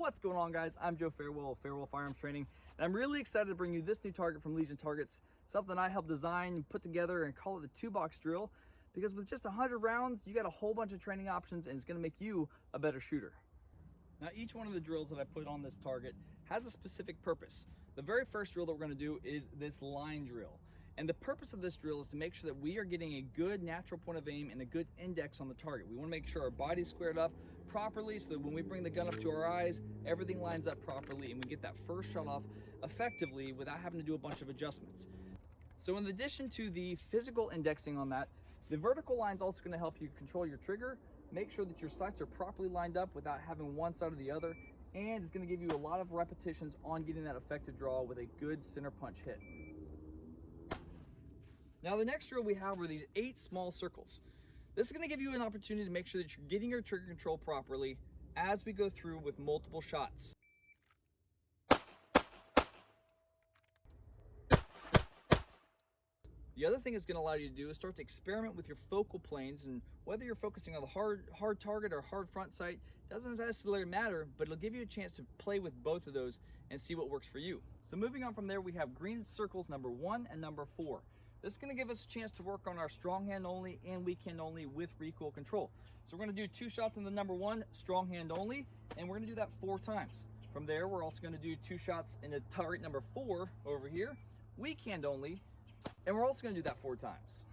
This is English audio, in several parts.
What's going on, guys? I'm Joe Farewell of Farewell Firearms Training, and I'm really excited to bring you this new target from Legion Targets, something I helped design and put together and call it the 2-box drill, because with just 100 rounds, you got a whole bunch of training options and it's gonna make you a better shooter. Now, each one of the drills that I put on this target has a specific purpose. The very first drill that we're gonna do is this line drill. And the purpose of this drill is to make sure that we are getting a good natural point of aim and a good index on the target. We want to make sure our body's squared up properly so that when we bring the gun up to our eyes, everything lines up properly and we get that first shot off effectively without having to do a bunch of adjustments. So in addition to the physical indexing on that, the vertical line is also going to help you control your trigger, make sure that your sights are properly lined up without having one side or the other, and it's going to give you a lot of repetitions on getting that effective draw with a good center punch hit. Now, the next drill we have are these 8 small circles. This is going to give you an opportunity to make sure that you're getting your trigger control properly as we go through with multiple shots. The other thing it's going to allow you to do is start to experiment with your focal planes, and whether you're focusing on the hard target or hard front sight doesn't necessarily matter, but it'll give you a chance to play with both of those and see what works for you. So moving on from there, we have green circles number 1 and number 4. This is going to give us a chance to work on our strong hand only and weak hand only with recoil control. So we're going to do 2 shots in the number 1, strong hand only, and we're going to do that 4 times. From there, we're also going to do 2 shots in the target number 4 over here, weak hand only, and we're also going to do that 4 times.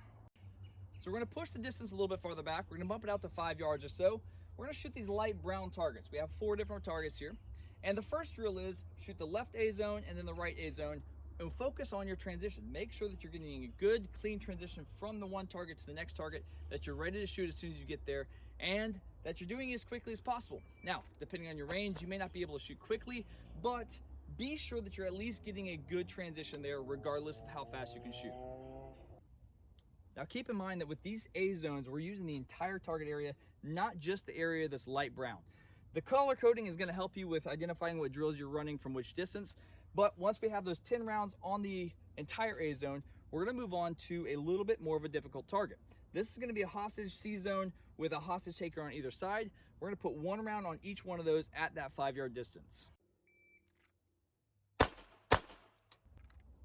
So we're going to push the distance a little bit farther back. We're going to bump it out to 5 yards or so. We're going to shoot these light brown targets. We have 4 different targets here. And the first drill is shoot the left A zone and then the right A zone, and focus on your transition. Make sure that you're getting a good, clean transition from the one target to the next target, that you're ready to shoot as soon as you get there, and that you're doing it as quickly as possible. Now, depending on your range, you may not be able to shoot quickly, but be sure that you're at least getting a good transition there, regardless of how fast you can shoot. Now, keep in mind that with these A zones, we're using the entire target area, not just the area that's light brown. The color coding is going to help you with identifying what drills you're running from which distance, but once we have those 10 rounds on the entire A zone, we're going to move on to a little bit more of a difficult target. This is going to be a hostage C zone with a hostage taker on either side. We're going to put 1 round on each one of those at that 5-yard distance.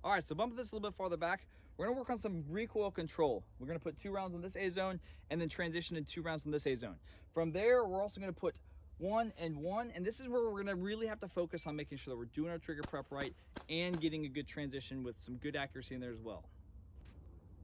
All right, so bumping this a little bit farther back, we're going to work on some recoil control. We're going to put 2 rounds on this A zone and then transition to 2 rounds on this A zone. From there, we're also going to put 1 and 1, and this is where we're going to really have to focus on making sure that we're doing our trigger prep right and getting a good transition with some good accuracy in there as well.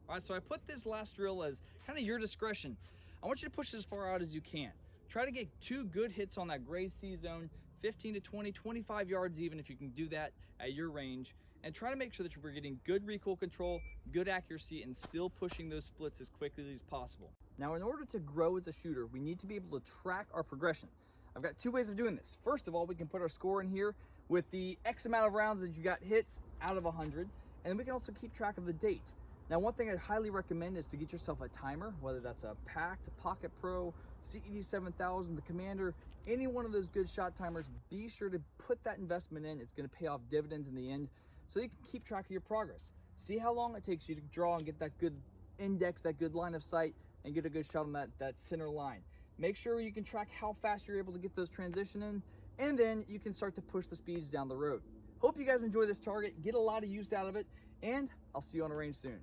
All right, so I put this last drill as kind of your discretion. I want you to push it as far out as you can. Try to get 2 good hits on that gray C zone, 15 to 20, 25 yards even if you can do that at your range, and try to make sure that we're getting good recoil control, good accuracy, and still pushing those splits as quickly as possible. Now, in order to grow as a shooter, we need to be able to track our progression. I've got 2 ways of doing this. First of all, we can put our score in here with the X amount of rounds that you got hits out of 100, and we can also keep track of the date. Now, one thing I'd highly recommend is to get yourself a timer, whether that's a Pact, a Pocket Pro, CED 7000, the Commander, any one of those good shot timers. Be sure to put that investment in. It's going to pay off dividends in the end, so you can keep track of your progress. See how long it takes you to draw and get that good index, that good line of sight, and get a good shot on that center line. Make sure you can track how fast you're able to get those transition in, and then you can start to push the speeds down the road. Hope you guys enjoy this target, get a lot of use out of it, and I'll see you on the range soon.